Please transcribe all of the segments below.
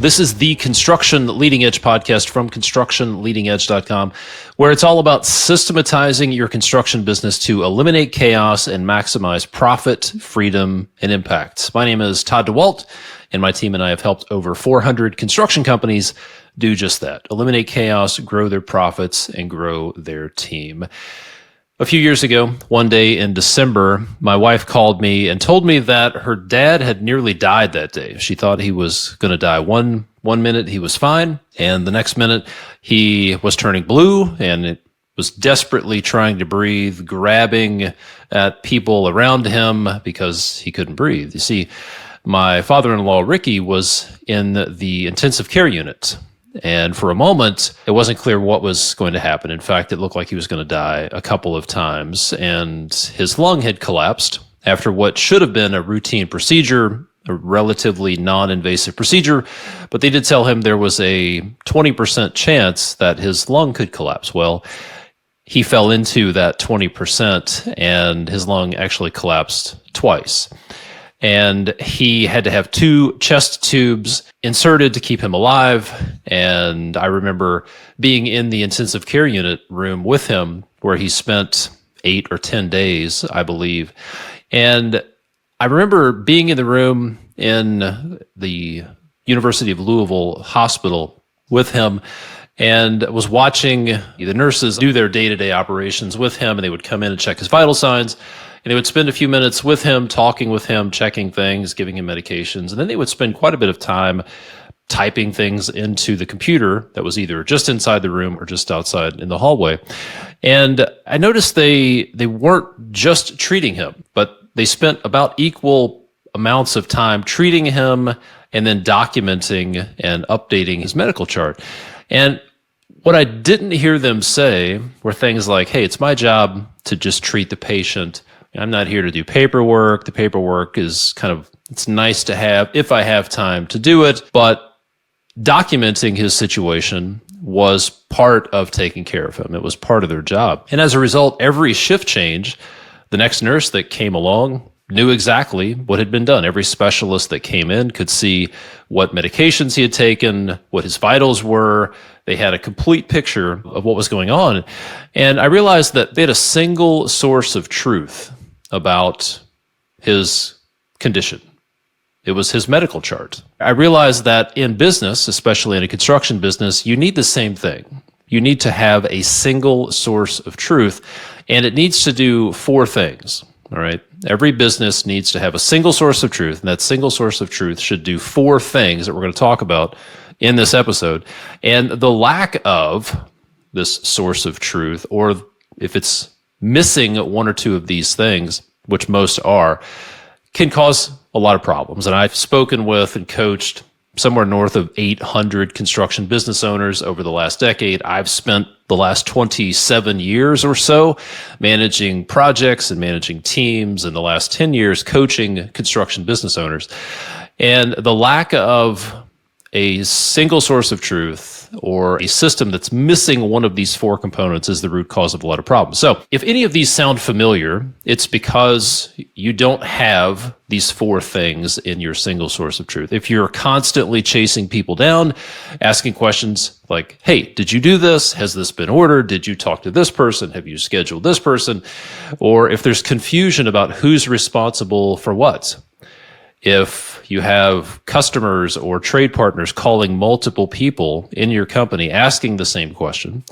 This is the Construction Leading Edge podcast from constructionleadingedge.com, where it's all about systematizing your construction business to eliminate chaos and maximize profit, freedom, and impact. My name is Todd Dawalt, and my team and I have helped over 400 construction companies do just that: eliminate chaos, grow their profits, and grow their team. A few years ago, one day in December, my wife called me and told me that her dad had nearly died that day. She thought he was going to die. One minute he was fine, and the next minute he was turning blue and was desperately trying to breathe, grabbing at people around him because he couldn't breathe. You see, my father-in-law, Ricky, was in the intensive care unit. And for a moment, it wasn't clear what was going to happen. In fact, it looked like he was going to die a couple of times. And his lung had collapsed after what should have been a routine procedure, a relatively non-invasive procedure. But they did tell him there was a 20% chance that his lung could collapse. Well, he fell into that 20%, and his lung actually collapsed twice. And he had to have 2 chest tubes inserted to keep him alive. And I remember being in the intensive care unit room with him, where he spent 8 or 10 days, I believe. And I remember being in the room in the University of Louisville hospital with him, and was watching the nurses do their day-to-day operations with him, and they would come in and check his vital signs. And they would spend a few minutes with him, talking with him, checking things, giving him medications. And then they would spend quite a bit of time typing things into the computer that was either just inside the room or just outside in the hallway. And I noticed they weren't just treating him, but they spent about equal amounts of time treating him and then documenting and updating his medical chart. And what I didn't hear them say were things like, hey, it's my job to just treat the patient. I'm not here to do paperwork. The paperwork is it's nice to have if I have time to do it, but documenting his situation was part of taking care of him. It was part of their job. And as a result, every shift change, the next nurse that came along knew exactly what had been done. Every specialist that came in could see what medications he had taken, what his vitals were. They had a complete picture of what was going on. And I realized that they had a single source of truth about his condition. It was his medical chart. I realized that in business, especially in a construction business, you need the same thing. You need to have a single source of truth, and it needs to do 4 things. All right. Every business needs to have a single source of truth, and that single source of truth should do 4 things that we're going to talk about in this episode. And the lack of this source of truth, or if it's missing 1 or 2 of these things, which most are, can cause a lot of problems. And I've spoken with and coached somewhere north of 800 construction business owners over the last decade. I've spent the last 27 years or so managing projects and managing teams, and the last 10 years coaching construction business owners. And the lack of a single source of truth or a system that's missing 1 of these 4 components is the root cause of a lot of problems. So if any of these sound familiar, it's because you don't have these 4 things in your single source of truth. If you're constantly chasing people down, asking questions like, hey, did you do this? Has this been ordered? Did you talk to this person? Have you scheduled this person? Or if there's confusion about who's responsible for what. If you have customers or trade partners calling multiple people in your company asking the same question,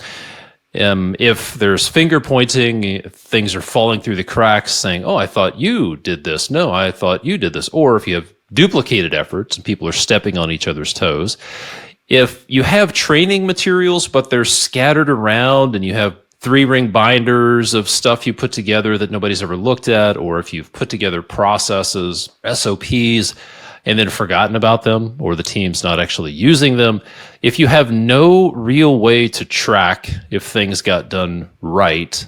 if there's finger pointing, if things are falling through the cracks saying, oh, I thought you did this. No, I thought you did this. Or if you have duplicated efforts and people are stepping on each other's toes. If you have training materials, but they're scattered around and you have 3-ring binders of stuff you put together that nobody's ever looked at, or if you've put together processes, SOPs, and then forgotten about them, or the team's not actually using them, if you have no real way to track if things got done right,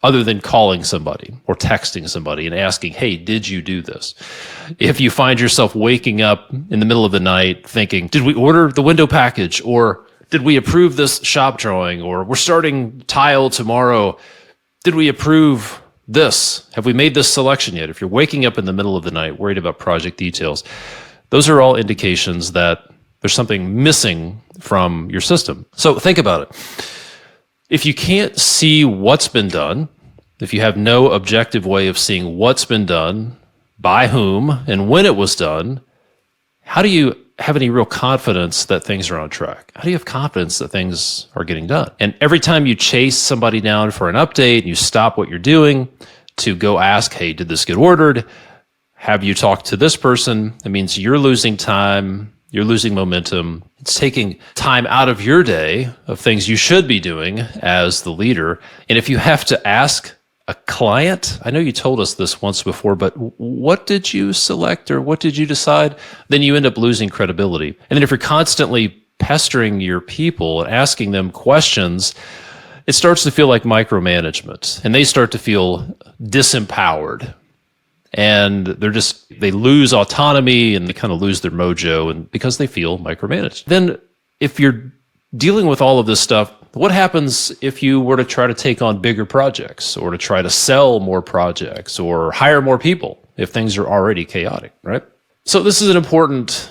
other than calling somebody or texting somebody and asking, hey, did you do this? If you find yourself waking up in the middle of the night thinking, did we order the window package? Or did we approve this shop drawing? Or we're starting tile tomorrow. Did we approve this? Have we made this selection yet? If you're waking up in the middle of the night worried about project details, those are all indications that There's something missing from your system. So think about it. If you can't see what's been done, if you have no objective way of seeing what's been done, by whom, and when it was done, how do you have any real confidence that things are on track? How do you have confidence that things are getting done? And every time you chase somebody down for an update, you stop what you're doing to go ask, hey, did this get ordered? Have you talked to this person? It means you're losing time, you're losing momentum. It's taking time out of your day of things you should be doing as the leader. And if you have to ask a client, I know you told us this once before, but what did you select or what did you decide? Then you end up losing credibility. And then if you're constantly pestering your people and asking them questions, it starts to feel like micromanagement, and they start to feel disempowered. And they lose autonomy and they kind of lose their mojo, and because they feel micromanaged. Then if you're dealing with all of this stuff, what happens if you were to try to take on bigger projects or to try to sell more projects or hire more people if things are already chaotic, right? So this is an important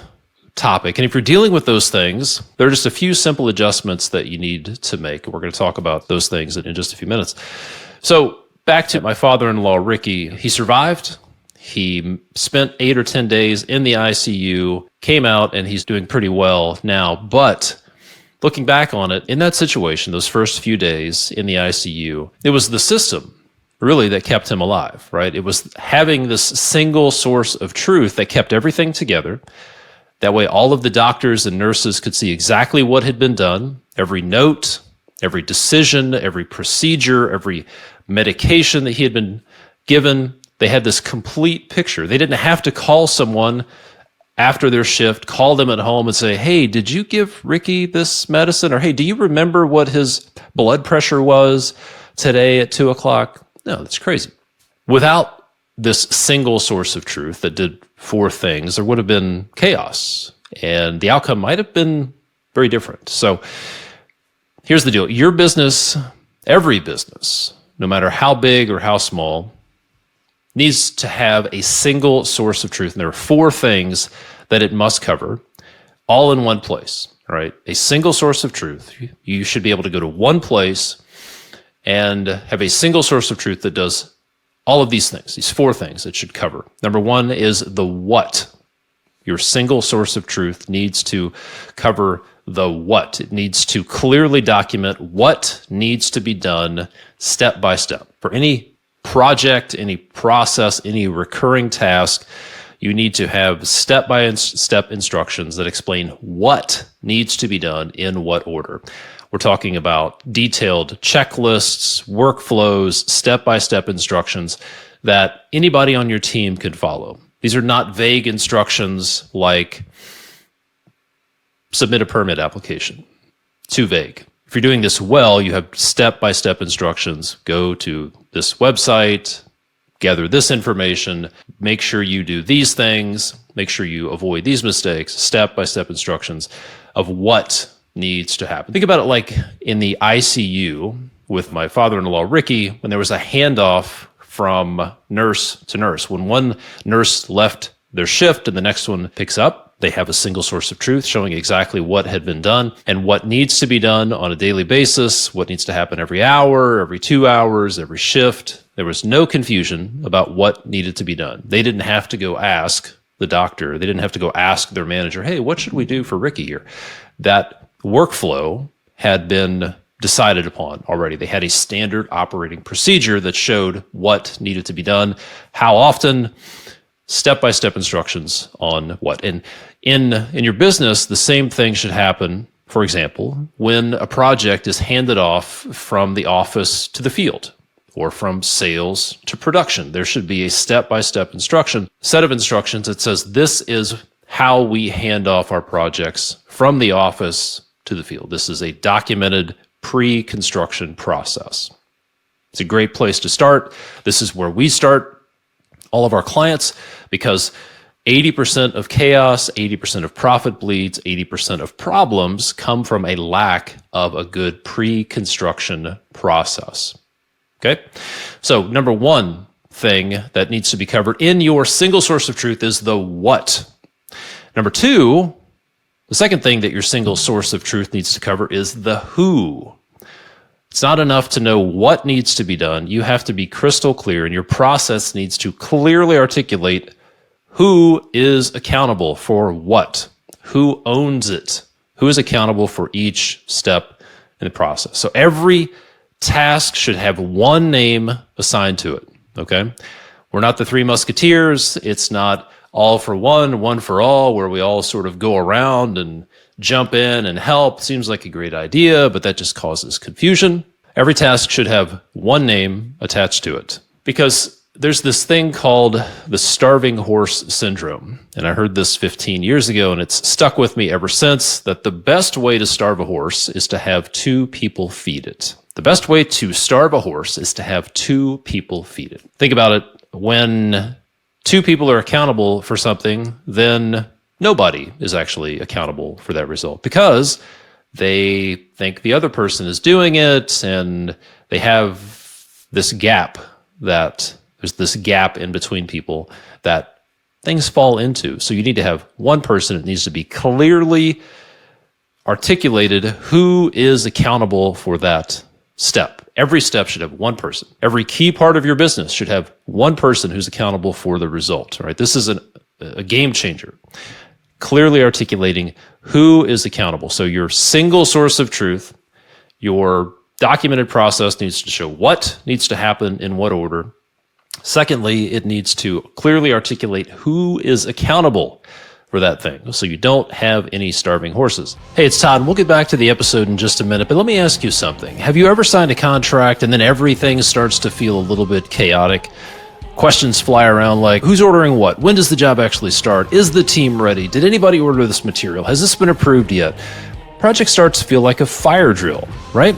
topic. And if you're dealing with those things, there are just a few simple adjustments that you need to make. We're going to talk about those things in just a few minutes. So back to my father-in-law, Ricky. He survived. He spent 8 or 10 days in the ICU, came out, and he's doing pretty well now. But looking back on it, in that situation, those first few days in the ICU, it was the system really that kept him alive, right? It was having this single source of truth that kept everything together. That way, all of the doctors and nurses could see exactly what had been done, every note, every decision, every procedure, every medication that he had been given. They had this complete picture. They didn't have to call someone after their shift, call them at home and say, hey, did you give Ricky this medicine? Or hey, do you remember what his blood pressure was today at 2:00? No, that's crazy. Without this single source of truth that did 4 things, there would have been chaos, and the outcome might have been very different. So here's the deal. Your business, every business, no matter how big or how small, needs to have a single source of truth. And there are 4 things that it must cover, all in one place, right? A single source of truth. You should be able to go to one place and have a single source of truth that does all of these things, these 4 things it should cover. Number 1 is the what. Your single source of truth needs to cover the what. It needs to clearly document what needs to be done step by step. For any project, any process, any recurring task, you need to have step-by-step instructions that explain what needs to be done in what order. We're talking about detailed checklists, workflows, step-by-step instructions that anybody on your team could follow. These are not vague instructions like submit a permit application. Too vague. If you're doing this well, you have step-by-step instructions. Go to this website, gather this information, make sure you do these things, make sure you avoid these mistakes, step-by-step instructions of what needs to happen. Think about it like in the ICU with my father-in-law, Ricky, when there was a handoff from nurse to nurse. When one nurse left their shift and the next one picks up, they have a single source of truth showing exactly what had been done and what needs to be done on a daily basis, what needs to happen every hour, every 2 hours, every shift. There was no confusion about what needed to be done. They didn't have to go ask the doctor. They didn't have to go ask their manager, hey, what should we do for Ricky here? That workflow had been decided upon already. They had a standard operating procedure that showed what needed to be done, how often, step-by-step instructions on what. And in your business, the same thing should happen, for example, when a project is handed off from the office to the field or from sales to production. There should be a step-by-step set of instructions that says this is how we hand off our projects from the office to the field. This is a documented pre-construction process. It's a great place to start. This is where we start all of our clients, because 80% of chaos, 80% of profit bleeds, 80% of problems come from a lack of a good pre-construction process. Okay? So number 1 thing that needs to be covered in your single source of truth is the what. Number 2 The second thing that your single source of truth needs to cover is the who. It's not enough to know what needs to be done. You have to be crystal clear, and your process needs to clearly articulate who is accountable for what, who owns it, who is accountable for each step in the process. So every task should have one name assigned to it, okay? We're not the Three Musketeers. It's not all for one, one for all, where we all sort of go around and jump in and help. Seems like a great idea, but that just causes confusion. Every task should have one name attached to it, because there's this thing called the starving horse syndrome. And I heard this 15 years ago, and it's stuck with me ever since, that the best way to starve a horse is to have two people feed it. The best way to starve a horse is to have two people feed it. Think about it. When two people are accountable for something, then nobody is actually accountable for that result, because they think the other person is doing it, and they have this gap that there's this gap in between people that things fall into. So you need to have one person. It needs to be clearly articulated who is accountable for that step. Every step should have one person. Every key part of your business should have one person who's accountable for the result. Right? This is a game changer. Clearly articulating who is accountable. So your single source of truth, your documented process needs to show what needs to happen in what order. Secondly, it needs to clearly articulate who is accountable for that thing, so you don't have any starving horses. Hey, it's Todd. We'll get back to the episode in just a minute, but let me ask you something. Have you ever signed a contract and then everything starts to feel a little bit chaotic? Questions fly around like, who's ordering what? When does the job actually start? Is the team ready? Did anybody order this material? Has this been approved yet? Project starts to feel like a fire drill, right?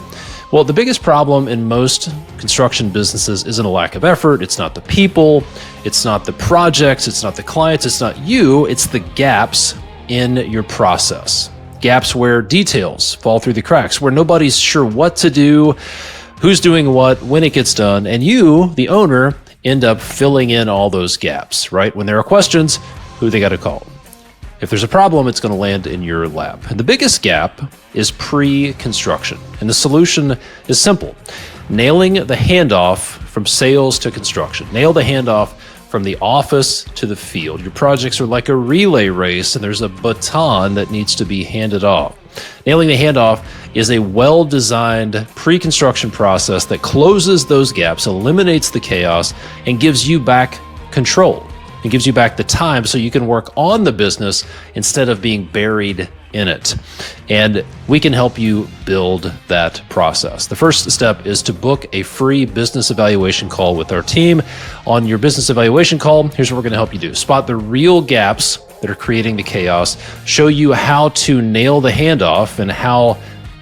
Well, the biggest problem in most construction businesses isn't a lack of effort. It's not the people. It's not the projects. It's not the clients. It's not you. It's the gaps in your process. Gaps where details fall through the cracks, where nobody's sure what to do, who's doing what, when it gets done, and you, the owner, end up filling in all those gaps, right? When there are questions, who they got to call. If there's a problem, it's going to land in your lap. And the biggest gap is pre-construction. And the solution is simple. Nailing the handoff from sales to construction. Nail the handoff from the office to the field. Your projects are like a relay race, and there's a baton that needs to be handed off. Nailing the handoff is a well-designed pre-construction process that closes those gaps, eliminates the chaos, and gives you back control. It gives you back the time so you can work on the business instead of being buried in it. And we can help you build that process. The first step is to book a free business evaluation call with our team. On your business evaluation call, here's what we're going to help you do. Spot the real gaps that are creating the chaos, show you how to nail the handoff, and how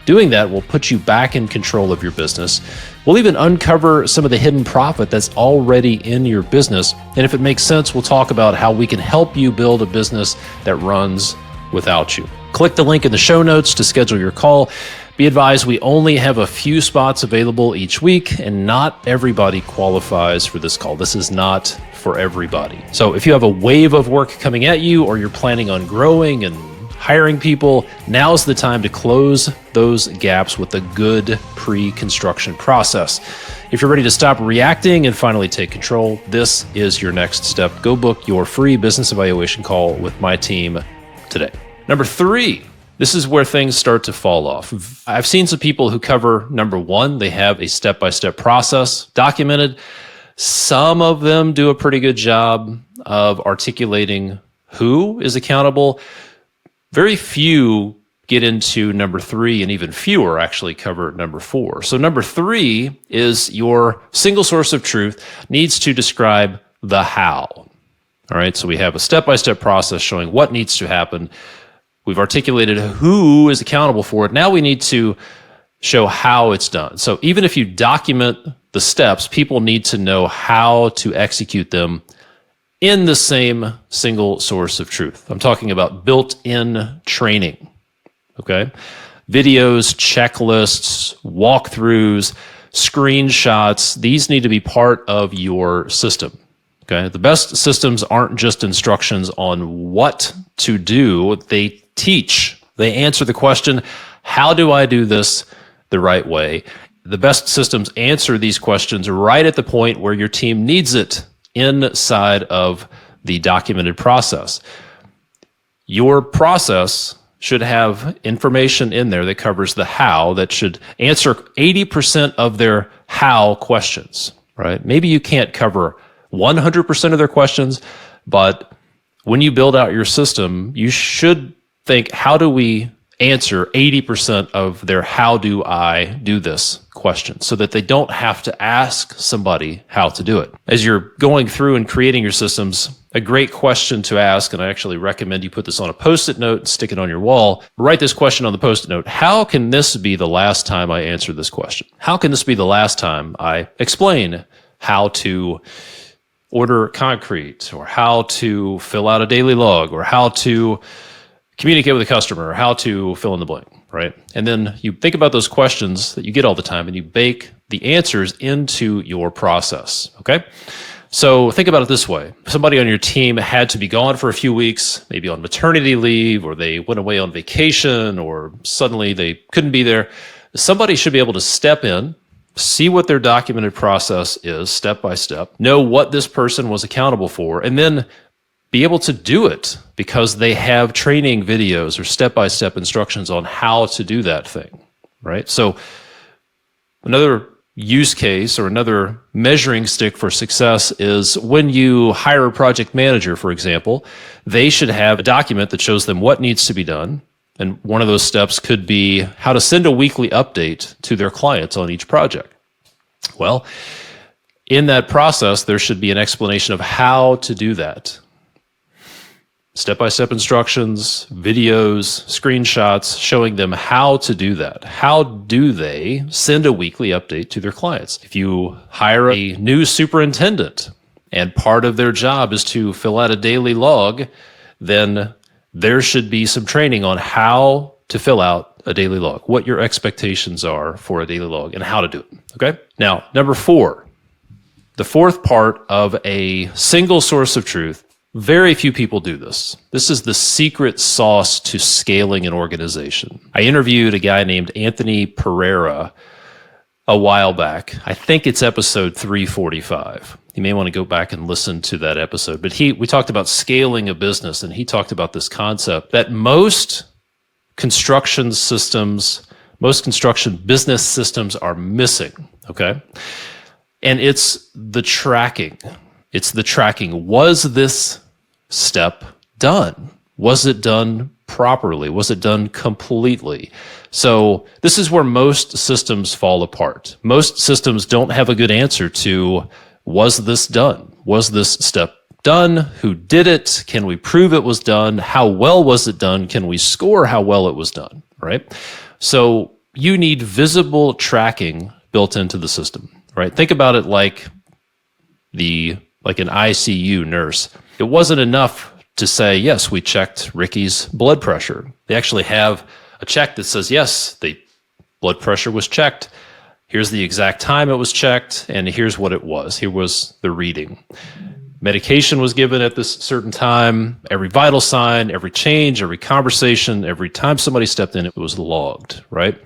doing that will put you back in control of your business. We'll even uncover some of the hidden profit that's already in your business. And if it makes sense, we'll talk about how we can help you build a business that runs without you. Click the link in the show notes to schedule your call. Be advised, we only have a few spots available each week, and not everybody qualifies for this call. This is not for everybody. So if you have a wave of work coming at you, or you're planning on growing and hiring people, now's the time to close those gaps with a good pre-construction process. If you're ready to stop reacting and finally take control, this is your next step. Go book your free business evaluation call with my team today. Number 3, this is where things start to fall off. I've seen some people who cover number 1, they have a step-by-step process documented. Some of them do a pretty good job of articulating who is accountable. Very few get into number 3, and even fewer actually cover number 4. So number 3 is your single source of truth needs to describe the how. All right, so we have a step-by-step process showing what needs to happen. We've articulated who is accountable for it. Now we need to show how it's done. So even if you document the steps, people need to know how to execute them in the same single source of truth. I'm talking about built-in training, okay? Videos, checklists, walkthroughs, screenshots, these need to be part of your system, okay? The best systems aren't just instructions on what to do, they teach They answer the question, how do I do this the right way? The best systems answer these questions right at the point where your team needs it inside of the documented process. Your process should have information in there that covers the how, that should answer 80% of their how questions, right? Maybe you can't cover 100% of their questions, but when you build out your system, you should think, how do we answer 80% of their how do I do this question, so that they don't have to ask somebody how to do it. As you're going through and creating your systems, a great question to ask, and I actually recommend you put this on a Post-it note and stick it on your wall. Write this question on the Post-it note. How can this be the last time I answer this question? How can this be the last time I explain how to order concrete, or how to fill out a daily log, or how to communicate with a customer, or how to fill in the blank, right? And then you think about those questions that you get all the time and you bake the answers into your process, okay? So think about it this way. Somebody on your team had to be gone for a few weeks, maybe on maternity leave, or they went away on vacation, or suddenly they couldn't be there. Somebody should be able to step in, see what their documented process is step by step, know what this person was accountable for, and then be able to do it because they have training videos or step-by-step instructions on how to do that thing, right? So another use case or another measuring stick for success is when you hire a project manager, for example, they should have a document that shows them what needs to be done. And one of those steps could be how to send a weekly update to their clients on each project. Well, in that process, there should be an explanation of how to do that. Step-by-step instructions, videos, screenshots showing them how to do that. How do they send a weekly update to their clients? If you hire a new superintendent and part of their job is to fill out a daily log, then there should be some training on how to fill out a daily log, what your expectations are for a daily log, and how to do it, okay? Now, number 4, the fourth part of a single source of truth. Very few people do this. This is the secret sauce to scaling an organization. I interviewed a guy named Anthony Pereira a while back. I think it's episode 345. You may want to go back and listen to that episode. But we talked about scaling a business, and he talked about this concept that most construction business systems are missing, okay? And it's the tracking. It's the tracking. Was this step done? Was it done properly? Was it done completely? So this is where most systems fall apart. Most systems don't have a good answer to, was this done? Was this step done? Who did it? Can we prove it was done? How well was it done? Can we score how well it was done, right? So you need visible tracking built into the system, right? Think about it like an ICU nurse. It wasn't enough to say, yes, we checked Ricky's blood pressure. They actually have a check that says, yes, the blood pressure was checked. Here's the exact time it was checked, and here's what it was. Here was the reading. Medication was given at this certain time. Every vital sign, every change, every conversation, every time somebody stepped in, it was logged, right?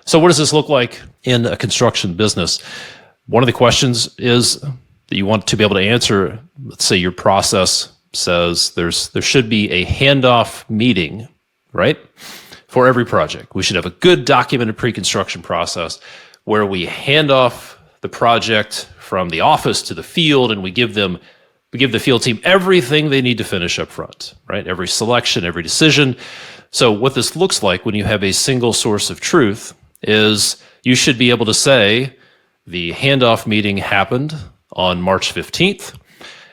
So what does this look like in a construction business? One of the questions is that you want to be able to answer. Let's say your process says there should be a handoff meeting, right? For every project. We should have a good documented pre-construction process where we hand off the project from the office to the field, and we give the field team everything they need to finish up front, right? Every selection, every decision. So what this looks like when you have a single source of truth is you should be able to say the handoff meeting happened on March 15th.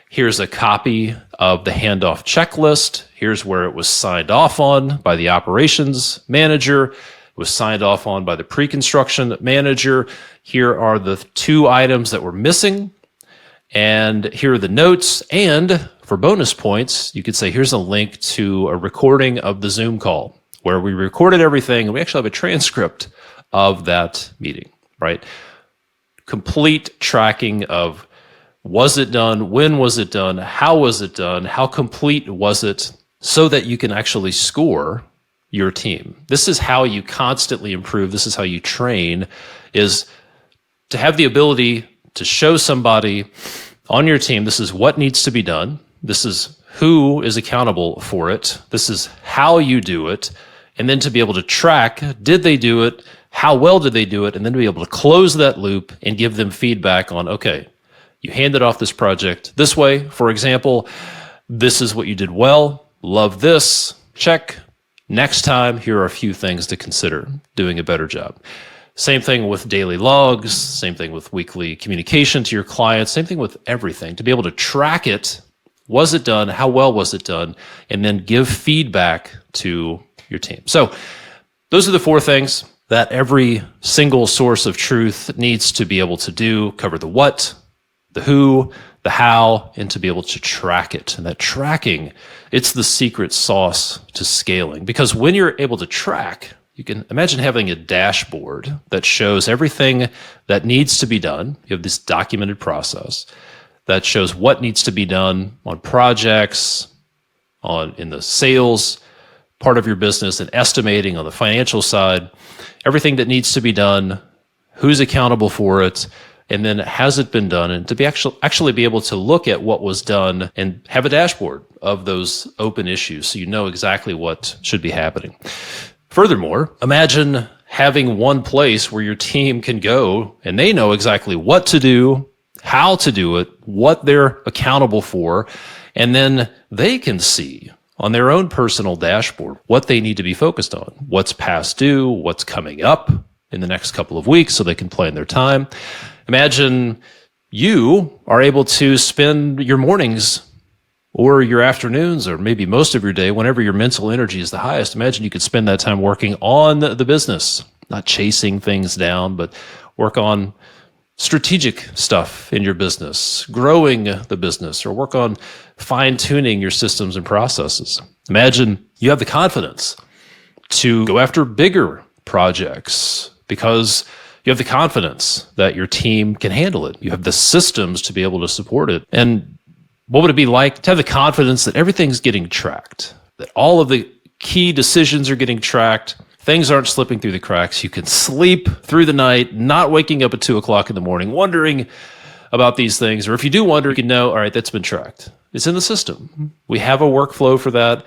Here's a copy of the handoff checklist. Here's where it was signed off on by the operations manager. It was signed off on by the pre-construction manager. Here are the 2 items that were missing. And here are the notes. And for bonus points, you could say, here's a link to a recording of the Zoom call where we recorded everything. And we actually have a transcript of that meeting, right? Complete tracking of, was it done? When was it done? How was it done? How complete was it? So that you can actually score your team. This is how you constantly improve. This is how you train, is to have the ability to show somebody on your team, this is what needs to be done. This is who is accountable for it. This is how you do it. And then to be able to track, did they do it? How well did they do it? And then to be able to close that loop and give them feedback on, okay, you handed off this project this way. For example, this is what you did well. Love this. Check. Next time, here are a few things to consider doing a better job. Same thing with daily logs. Same thing with weekly communication to your clients. Same thing with everything. To be able to track it. Was it done? How well was it done? And then give feedback to your team. So those are the 4 things that every single source of truth needs to be able to do. Cover the what, the who, the how, and to be able to track it. And that tracking, it's the secret sauce to scaling. Because when you're able to track, you can imagine having a dashboard that shows everything that needs to be done. You have this documented process that shows what needs to be done on projects, in the sales part of your business, and estimating on the financial side, everything that needs to be done, who's accountable for it, and then has it been done, and to be actually be able to look at what was done and have a dashboard of those open issues so you know exactly what should be happening. Furthermore, imagine having one place where your team can go and they know exactly what to do, how to do it, what they're accountable for, and then they can see on their own personal dashboard what they need to be focused on, what's past due, what's coming up in the next couple of weeks so they can plan their time. Imagine you are able to spend your mornings or your afternoons or maybe most of your day whenever your mental energy is the highest. Imagine you could spend that time working on the business, not chasing things down, but work on strategic stuff in your business, growing the business, or work on fine-tuning your systems and processes. Imagine you have the confidence to go after bigger projects because you have the confidence that your team can handle it. You have the systems to be able to support it. And what would it be like to have the confidence that everything's getting tracked, that all of the key decisions are getting tracked, things aren't slipping through the cracks. You can sleep through the night, not waking up at 2 o'clock in the morning, wondering about these things. Or if you do wonder, you can know, all right, that's been tracked. It's in the system. We have a workflow for that.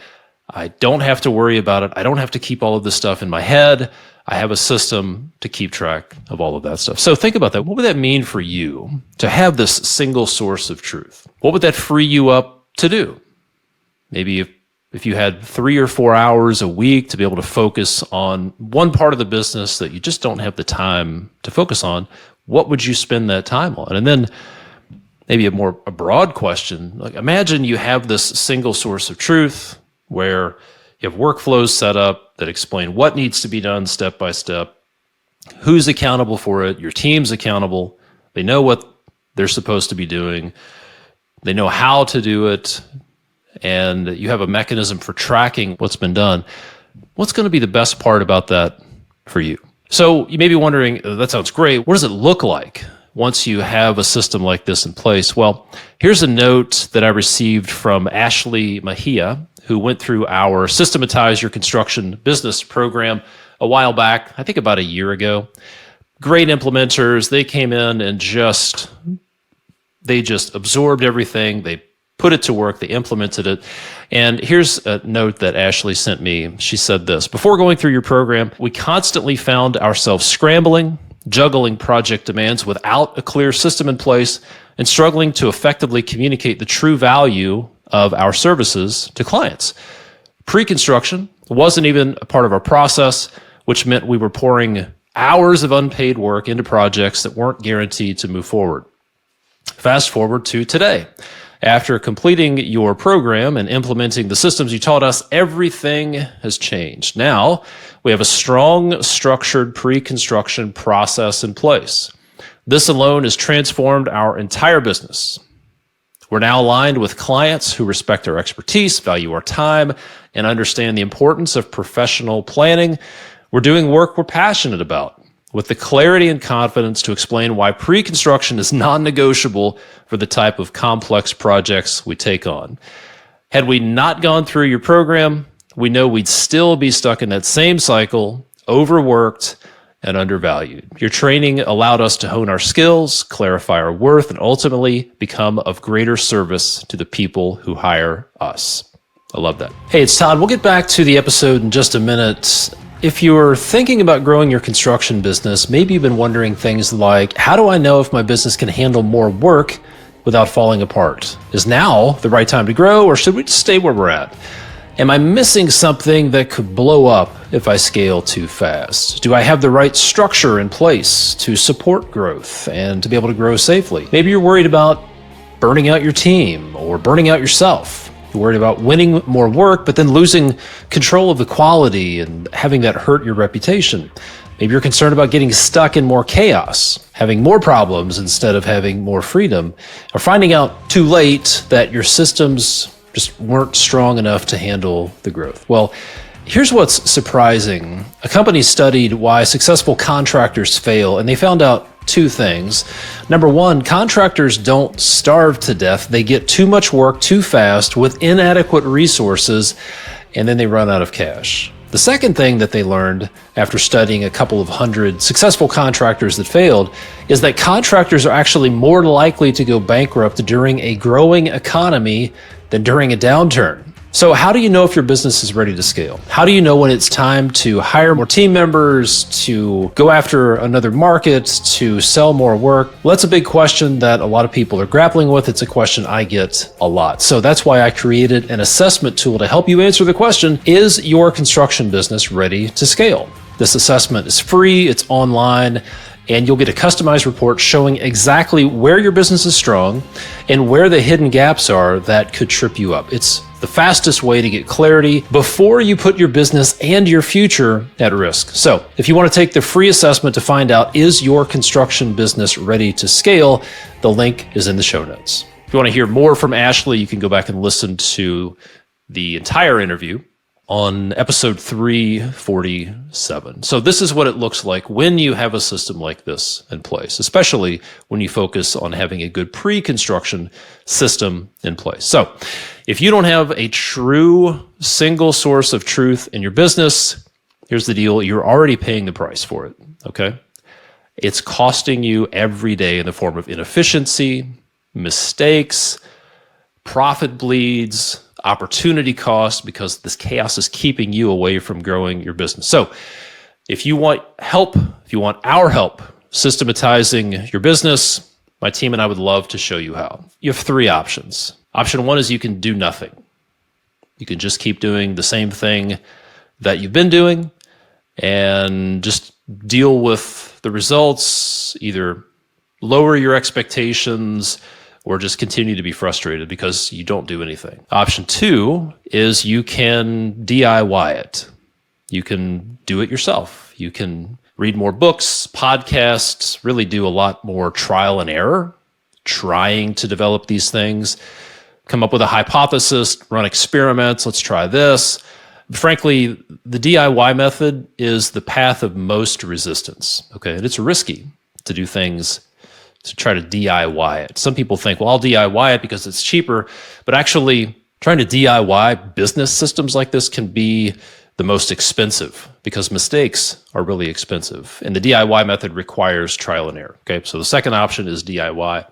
I don't have to worry about it. I don't have to keep all of this stuff in my head. I have a system to keep track of all of that stuff. So think about that. What would that mean for you to have this single source of truth? What would that free you up to do? Maybe if you had 3 or 4 hours a week to be able to focus on one part of the business that you just don't have the time to focus on, what would you spend that time on? And then maybe a broad question, like imagine you have this single source of truth where you have workflows set up that explain what needs to be done step by step, who's accountable for it, your team's accountable, they know what they're supposed to be doing, they know how to do it, and you have a mechanism for tracking what's been done. What's going to be the best part about that for you? So you may be wondering, that sounds great. What does it look like once you have a system like this in place? Well, here's a note that I received from Ashley Mejia, who went through our Systematize Your Construction Business program a while back, I think about a year ago. Great implementers. They came in and they just absorbed everything. They put it to work. They implemented it. And here's a note that Ashley sent me. She said this: before going through your program, we constantly found ourselves scrambling, juggling project demands without a clear system in place, and struggling to effectively communicate the true value of our services to clients. Pre-construction wasn't even a part of our process, which meant we were pouring hours of unpaid work into projects that weren't guaranteed to move forward. Fast forward to today. After completing your program and implementing the systems you taught us, everything has changed. Now, we have a strong, structured pre-construction process in place. This alone has transformed our entire business. We're now aligned with clients who respect our expertise, value our time, and understand the importance of professional planning. We're doing work we're passionate about, with the clarity and confidence to explain why pre-construction is non-negotiable for the type of complex projects we take on. Had we not gone through your program, we know we'd still be stuck in that same cycle, overworked and undervalued. Your training allowed us to hone our skills, clarify our worth, and ultimately become of greater service to the people who hire us. I love that. Hey, it's Todd. We'll get back to the episode in just a minute. If you're thinking about growing your construction business, maybe you've been wondering things like, how do I know if my business can handle more work without falling apart? Is now the right time to grow, or should we just stay where we're at? Am I missing something that could blow up if I scale too fast? Do I have the right structure in place to support growth and to be able to grow safely? Maybe you're worried about burning out your team or burning out yourself. You're worried about winning more work, but then losing control of the quality and having that hurt your reputation. Maybe you're concerned about getting stuck in more chaos, having more problems instead of having more freedom, or finding out too late that your systems just weren't strong enough to handle the growth. Well, here's what's surprising. A company studied why successful contractors fail, and they found out two things. Number one, contractors don't starve to death. They get too much work too fast with inadequate resources, and then they run out of cash. The second thing that they learned after studying a couple of hundred successful contractors that failed is that contractors are actually more likely to go bankrupt during a growing economy than during a downturn. So how do you know if your business is ready to scale? How do you know when it's time to hire more team members, to go after another market, to sell more work? Well, that's a big question that a lot of people are grappling with. It's a question I get a lot. So that's why I created an assessment tool to help you answer the question, is your construction business ready to scale? This assessment is free, it's online, and you'll get a customized report showing exactly where your business is strong and where the hidden gaps are that could trip you up. It's the fastest way to get clarity before you put your business and your future at risk. So if you want to take the free assessment to find out, is your construction business ready to scale? The link is in the show notes. If you want to hear more from Ashley, you can go back and listen to the entire interview on episode 347. So this is what it looks like when you have a system like this in place, especially when you focus on having a good pre-construction system in place. So if you don't have a true single source of truth in your business, here's the deal. You're already paying the price for it, okay? It's costing you every day in the form of inefficiency, mistakes, profit bleeds, opportunity cost, because this chaos is keeping you away from growing your business. So if you want help, if you want our help systematizing your business, my team and I would love to show you how. You have three options. Option one is you can do nothing. You can just keep doing the same thing that you've been doing and just deal with the results, either lower your expectations or just continue to be frustrated because you don't do anything. Option two is you can DIY it. You can do it yourself. You can read more books, podcasts, really do a lot more trial and error, trying to develop these things, come up with a hypothesis, run experiments, let's try this. Frankly, the DIY method is the path of most resistance, okay? And it's risky to do things to try to DIY it. Some people think, well, I'll DIY it because it's cheaper, but actually trying to DIY business systems like this can be the most expensive because mistakes are really expensive. And the DIY method requires trial and error, okay? So the second option is DIY.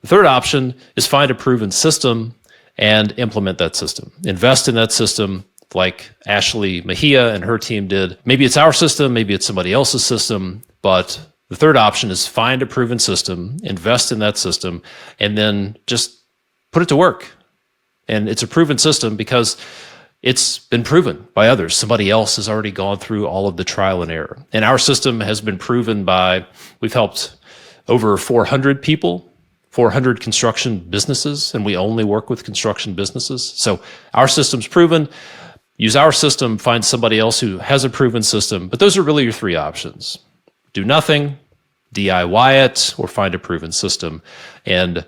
The third option is find a proven system and implement that system. Invest in that system like Ashley Mejia and her team did. Maybe it's our system, maybe it's somebody else's system, but the third option is find a proven system, invest in that system, and then just put it to work. And it's a proven system because it's been proven by others. Somebody else has already gone through all of the trial and error. And our system has been proven by, we've helped over 400 people, 400 construction businesses, and we only work with construction businesses. So our system's proven. Use our system, find somebody else who has a proven system. But those are really your three options. Do nothing, DIY it, or find a proven system and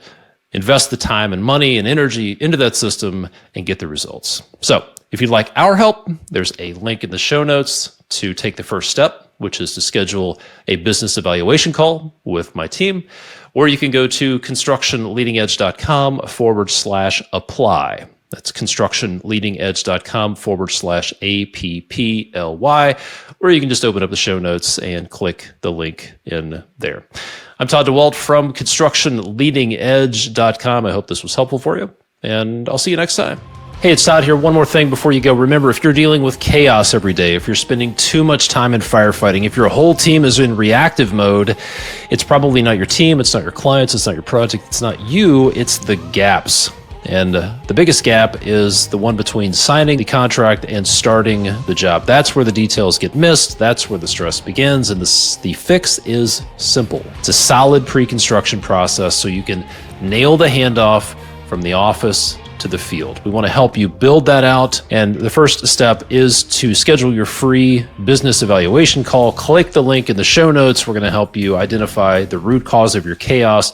invest the time and money and energy into that system and get the results. So if you'd like our help, there's a link in the show notes to take the first step, which is to schedule a business evaluation call with my team, or you can go to constructionleadingedge.com/apply. That's constructionleadingedge.com/APPLY, or you can just open up the show notes and click the link in there. I'm Todd Dawalt from constructionleadingedge.com. I hope this was helpful for you, and I'll see you next time. Hey, it's Todd here. One more thing before you go. Remember, if you're dealing with chaos every day, if you're spending too much time in firefighting, if your whole team is in reactive mode, it's probably not your team, it's not your clients, it's not your project, it's not you, it's the gaps. And the biggest gap is the one between signing the contract and starting the job. That's where the details get missed. That's where the stress begins. And the fix is simple. It's a solid pre-construction process so you can nail the handoff from the office to the field. We want to help you build that out. And the first step is to schedule your free business evaluation call. Click the link in the show notes. We're going to help you identify the root cause of your chaos,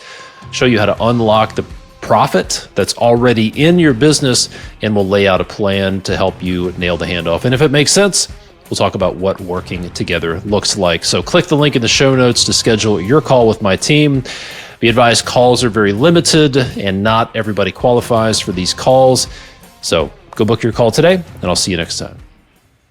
show you how to unlock the profit that's already in your business, and we'll lay out a plan to help you nail the handoff. And if it makes sense, we'll talk about what working together looks like. So click the link in the show notes to schedule your call with my team. Be advised, calls are very limited and not everybody qualifies for these calls. So go book your call today, and I'll see you next time.